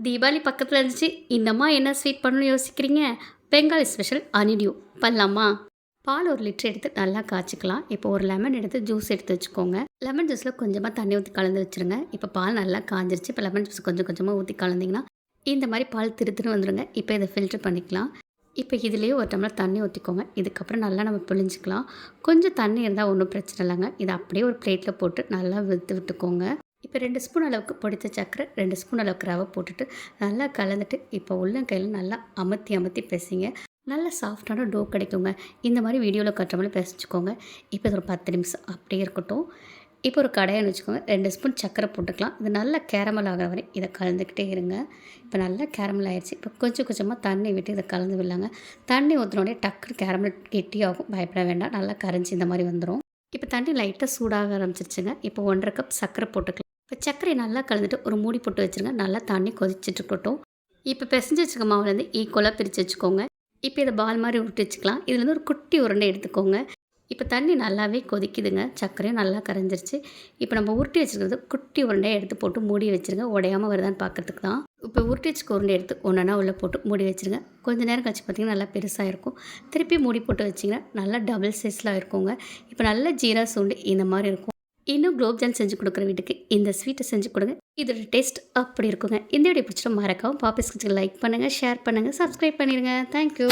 தீபாவளி பக்கத்தில் இருந்துச்சு. இந்தம்மா என்ன ஸ்வீட் பண்ணணும்னு யோசிக்கிறீங்க? பெங்காலி ஸ்பெஷல் ஹனிடியூ பண்ணலாமா? பால் 1 லிட்டர் எடுத்து நல்லா காய்ச்சிக்கலாம். இப்போ ஒரு லெமன் எடுத்து ஜூஸ் எடுத்து வச்சுக்கோங்க. லெமன் ஜூஸில் கொஞ்சமாக தண்ணி ஊற்றி கலந்து வச்சுருங்க. இப்போ பால் நல்லா காஞ்சிருச்சு. இப்போ லெமன் ஜூஸ் கொஞ்சம் கொஞ்சமாக ஊற்றி கலந்திங்கன்னா இந்த மாதிரி பால் திரு வந்துடுங்க. இப்போ இதை ஃபில்டர் பண்ணிக்கலாம். இப்போ இதுலேயே ஒரு டம்ளர் தண்ணி ஊற்றிக்கோங்க. இதுக்கப்புறம் நல்லா நம்ம பிழிஞ்சிக்கலாம். கொஞ்சம் தண்ணி இருந்தால் ஒன்றும் பிரச்சனை இல்லைங்க. இதை அப்படியே ஒரு பிளேட்டில் போட்டு நல்லா விட்டுக்கோங்க. இப்போ 2 ஸ்பூன் அளவுக்கு பொடித்த சர்க்கரை, 2 ஸ்பூன் அளவுக்கு ரவை போட்டுட்டு நல்லா கலந்துட்டு இப்போ உள்ளங்கையில் நல்லா அமர்த்தி அமர்த்தி பிசைங்க. நல்லா சாஃப்டான டோ கிடைக்குங்க. இந்த மாதிரி வீடியோவில் கட்டுற மாதிரி பிசைச்சிக்கோங்க. இப்போ இது ஒரு 10 நிமிஷம் அப்படியே இருக்கட்டும். இப்போ ஒரு கடாயை வச்சுக்கோங்க. 2 ஸ்பூன் சர்க்கரை போட்டுக்கலாம். இது நல்லா கேரமல் ஆகிற வரை இதை கலந்துக்கிட்டே இருங்க. இப்போ நல்லா கேரமல் ஆயிடுச்சு. இப்போ கொஞ்சம் கொஞ்சமாக தண்ணி விட்டு இதை கலந்து விடலாங்க. தண்ணி ஊற்றினோடனே டக்குனு கேரமல் கெட்டியாகும். பயப்பட வேண்டாம். நல்லா கரைஞ்சி இந்த மாதிரி வந்துடும். இப்போ தண்ணி லைட்டாக சூடாக ஆரம்பிச்சிருச்சுங்க. இப்போ 1½ கப் சர்க்கரை போட்டுக்கலாம். இப்போ சர்க்கரையை நல்லா கலந்துட்டு ஒரு மூடி போட்டு வச்சுருங்க. நல்லா தண்ணி கொதிச்சுட்டு இருக்கட்டும். இப்போ பிசைஞ்சு வச்சுக்க மாவுலேருந்து ஈக்குவலாக பிரித்து வச்சுக்கோங்க. இப்போ இதை பால் மாதிரி உருட்டி வச்சுக்கலாம். இதுலேருந்து ஒரு குட்டி உருண்டை எடுத்துக்கோங்க. இப்போ தண்ணி நல்லாவே கொதிக்குதுங்க. சர்க்கரையும் நல்லா கரைஞ்சிருச்சு. இப்போ நம்ம உருட்டி வச்சுருக்கிறது குட்டி உருண்டையை எடுத்து போட்டு மூடி வச்சுருங்க. உடையாமல் வருதான்னு பார்க்கறதுக்கு தான். இப்போ உருட்டி வச்சுக்க உருண்டை எடுத்து ஒன்றா உள்ளே போட்டு மூடி வச்சுருங்க. கொஞ்சம் நேரம் கழிச்சு பார்த்திங்கன்னா நல்லா பெருசாக இருக்கும். திருப்பி மூடி போட்டு வச்சிங்கன்னா நல்லா டபுள் சைஸில் இருக்குங்க. இப்போ நல்லா ஜீரா சூண்டு இந்த மாதிரி இருக்கும். இன்னும் குலோப்ஜான் செஞ்சு கொடுக்குற வீட்டுக்கு இந்த ஸ்வீட்டை செஞ்சு கொடுங்க. இதோட டேஸ்ட் அப்படி இருக்குங்க. இந்த வீடியோ பிடிச்சிட்டு மறக்காமல் பாப்பிஸ் கிச்சனுக்கு லைக் பண்ணுங்கள், ஷேர் பண்ணுங்கள், சப்ஸ்கிரைப் பண்ணிடுங்க. தேங்க்யூ.